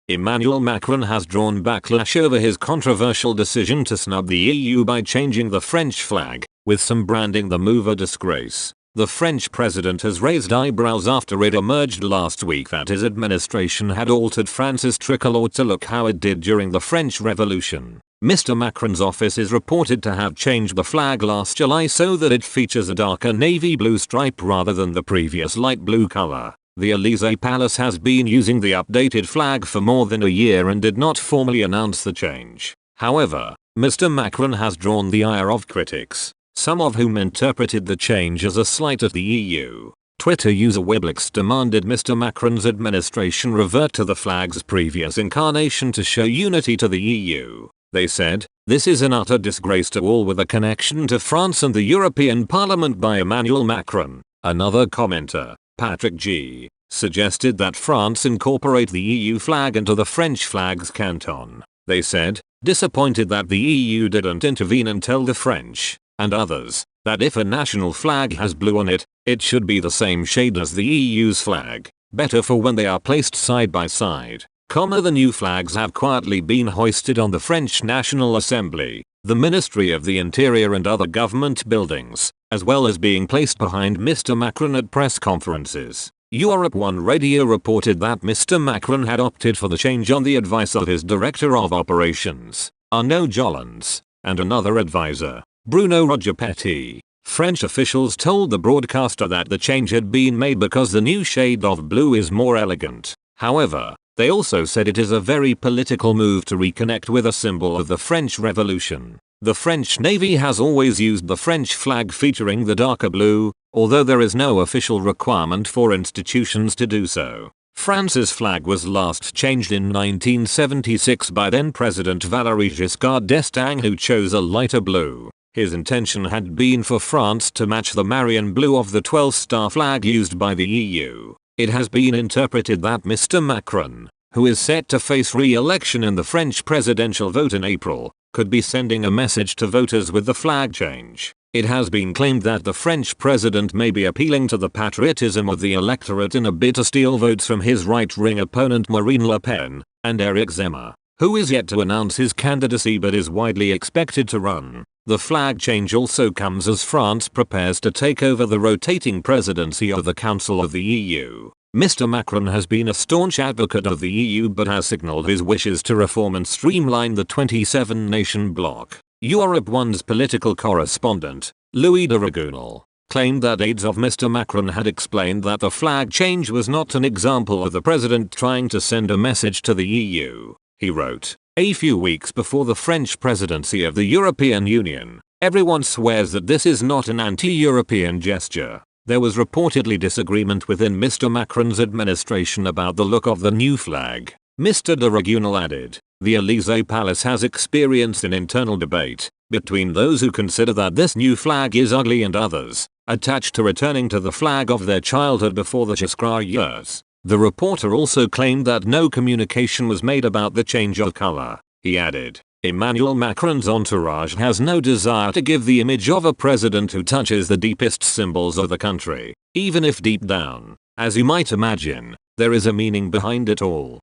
Emmanuel Macron has drawn backlash over his controversial decision to snub the EU by changing the French flag, with some branding the move a disgrace. The French president has raised eyebrows after it emerged last week that his administration had altered France's tricolour to look how it did during the French Revolution. Mr. Macron's office is reported to have changed the flag last July so that it features a darker navy blue stripe rather than the previous light blue colour. The Elysee Palace has been using the updated flag for more than a year and did not formally announce the change. However, Mr. Macron has drawn the ire of critics, some of whom interpreted the change as a slight at the EU. Twitter user Weblix demanded Mr. Macron's administration revert to the flag's previous incarnation to show unity to the EU. They said, "This is an utter disgrace to all with a connection to France and the European Parliament by Emmanuel Macron." Another commenter, Patrick G., suggested that France incorporate the EU flag into the French flag's canton. They said, disappointed that the EU didn't intervene and tell the French, and others, that if a national flag has blue on it, it should be the same shade as the EU's flag, better for when they are placed side by side. The new flags have quietly been hoisted on the French National Assembly, the Ministry of the Interior and other government buildings, as well as being placed behind Mr. Macron at press conferences. Europe 1 Radio reported that Mr. Macron had opted for the change on the advice of his Director of Operations, Arnaud Jolens, and another advisor, Bruno Roger Petit. French officials told the broadcaster that the change had been made because the new shade of blue is more elegant. However, they also said it is a very political move to reconnect with a symbol of the French Revolution. The French Navy has always used the French flag featuring the darker blue, although there is no official requirement for institutions to do so. France's flag was last changed in 1976 by then-President Valéry Giscard d'Estaing, who chose a lighter blue. His intention had been for France to match the Marion blue of the 12-star flag used by the EU. It has been interpreted that Mr. Macron, who is set to face re-election in the French presidential vote in April, could be sending a message to voters with the flag change. It has been claimed that the French president may be appealing to the patriotism of the electorate in a bid to steal votes from his right-wing opponent Marine Le Pen, and Eric Zemmour, who is yet to announce his candidacy but is widely expected to run. The flag change also comes as France prepares to take over the rotating presidency of the Council of the EU. Mr. Macron has been a staunch advocate of the EU but has signaled his wishes to reform and streamline the 27-nation bloc. Europe 1's political correspondent, Louis de Ragunel, claimed that aides of Mr. Macron had explained that the flag change was not an example of the president trying to send a message to the EU. He wrote, "A few weeks before the French presidency of the European Union, everyone swears that this is not an anti-European gesture." There was reportedly disagreement within Mr. Macron's administration about the look of the new flag. Mr. de Ragunel added, "The Elysee Palace has experienced an internal debate between those who consider that this new flag is ugly and others, attached to returning to the flag of their childhood before the Giscard years." The reporter also claimed that no communication was made about the change of color. He added, "Emmanuel Macron's entourage has no desire to give the image of a president who touches the deepest symbols of the country, even if deep down, as you might imagine, there is a meaning behind it all."